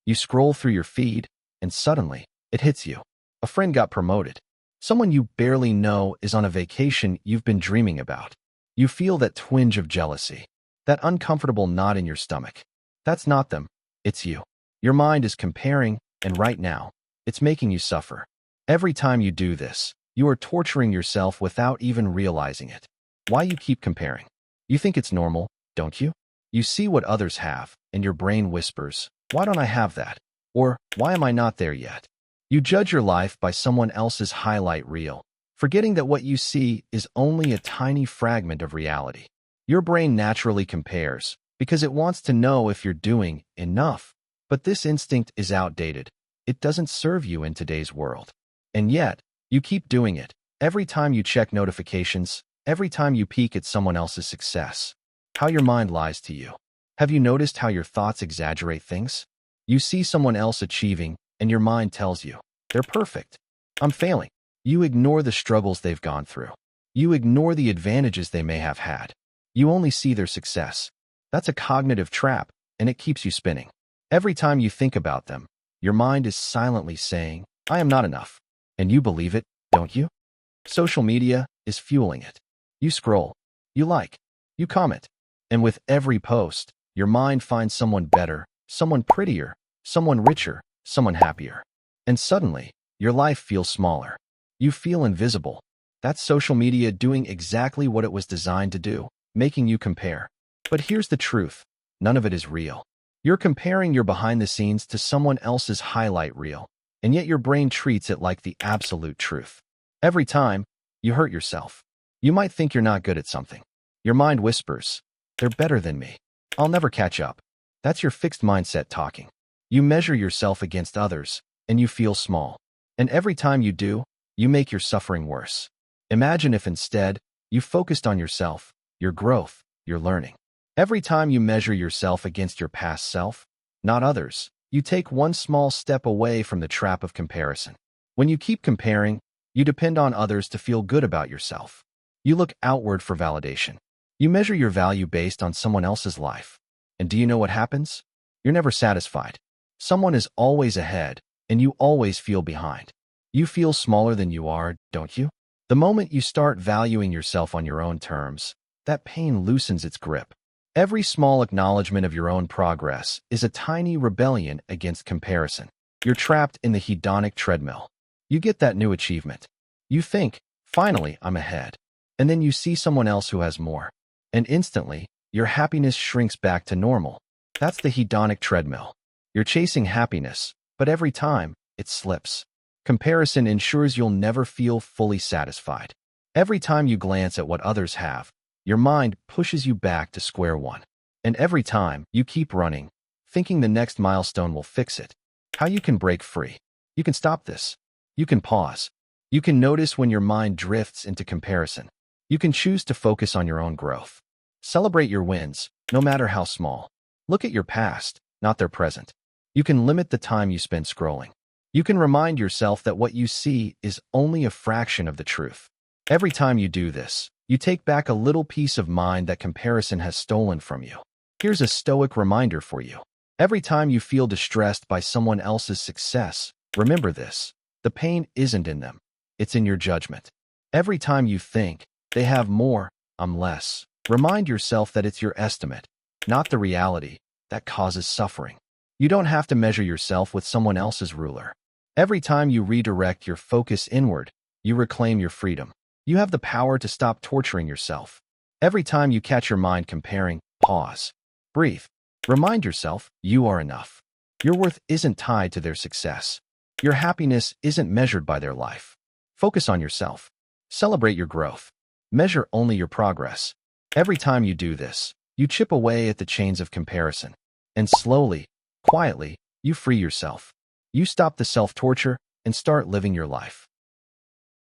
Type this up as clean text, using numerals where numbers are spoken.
You scroll through your feed, and suddenly, it hits you. A friend got promoted. Someone you barely know is on a vacation you've been dreaming about. You feel that twinge of jealousy, that uncomfortable knot in your stomach. That's not them, it's you. Your mind is comparing, and right now, it's making you suffer. Every time you do this, you are torturing yourself without even realizing it. Why you keep comparing? You think it's normal, don't you? You see what others have, and your brain whispers, why don't I have that? Or, why am I not there yet? You judge your life by someone else's highlight reel, forgetting that what you see is only a tiny fragment of reality. Your brain naturally compares, because it wants to know if you're doing enough. But this instinct is outdated. It doesn't serve you in today's world. And yet, you keep doing it. Every time you check notifications, every time you peek at someone else's success. How your mind lies to you. Have you noticed how your thoughts exaggerate things? You see someone else achieving, and your mind tells you, they're perfect. I'm failing. You ignore the struggles they've gone through. You ignore the advantages they may have had. You only see their success. That's a cognitive trap, and it keeps you spinning. Every time you think about them, your mind is silently saying, I am not enough. And you believe it, don't you? Social media is fueling it. You scroll, you like, you comment, and with every post, your mind finds someone better, someone prettier, someone richer, someone happier. And suddenly, your life feels smaller. You feel invisible. That's social media doing exactly what it was designed to do, making you compare. But here's the truth. None of it is real. You're comparing your behind the scenes to someone else's highlight reel, and yet your brain treats it like the absolute truth. Every time, you hurt yourself. You might think you're not good at something. Your mind whispers, they're better than me. I'll never catch up. That's your fixed mindset talking. You measure yourself against others, and you feel small. And every time you do, you make your suffering worse. Imagine if instead, you focused on yourself, your growth, your learning. Every time you measure yourself against your past self, not others, you take one small step away from the trap of comparison. When you keep comparing, you depend on others to feel good about yourself. You look outward for validation. You measure your value based on someone else's life. And do you know what happens? You're never satisfied. Someone is always ahead, and you always feel behind. You feel smaller than you are, don't you? The moment you start valuing yourself on your own terms, that pain loosens its grip. Every small acknowledgement of your own progress is a tiny rebellion against comparison. You're trapped in the hedonic treadmill. You get that new achievement. You think, finally, I'm ahead. And then you see someone else who has more. And instantly, your happiness shrinks back to normal. That's the hedonic treadmill. You're chasing happiness, but every time, it slips. Comparison ensures you'll never feel fully satisfied. Every time you glance at what others have, your mind pushes you back to square one. And every time, you keep running, thinking the next milestone will fix it. How you can break free. You can stop this. You can pause. You can notice when your mind drifts into comparison. You can choose to focus on your own growth. Celebrate your wins, no matter how small. Look at your past, not their present. You can limit the time you spend scrolling. You can remind yourself that what you see is only a fraction of the truth. Every time you do this, you take back a little piece of mind that comparison has stolen from you. Here's a stoic reminder for you. Every time you feel distressed by someone else's success, remember this. The pain isn't in them. It's in your judgment. Every time you think, they have more, I'm less, remind yourself that it's your estimate, not the reality, that causes suffering. You don't have to measure yourself with someone else's ruler. Every time you redirect your focus inward, you reclaim your freedom. You have the power to stop torturing yourself. Every time you catch your mind comparing, pause. Breathe. Remind yourself you are enough. Your worth isn't tied to their success. Your happiness isn't measured by their life. Focus on yourself. Celebrate your growth. Measure only your progress. Every time you do this, you chip away at the chains of comparison. And slowly, quietly, you free yourself. You stop the self-torture and start living your life.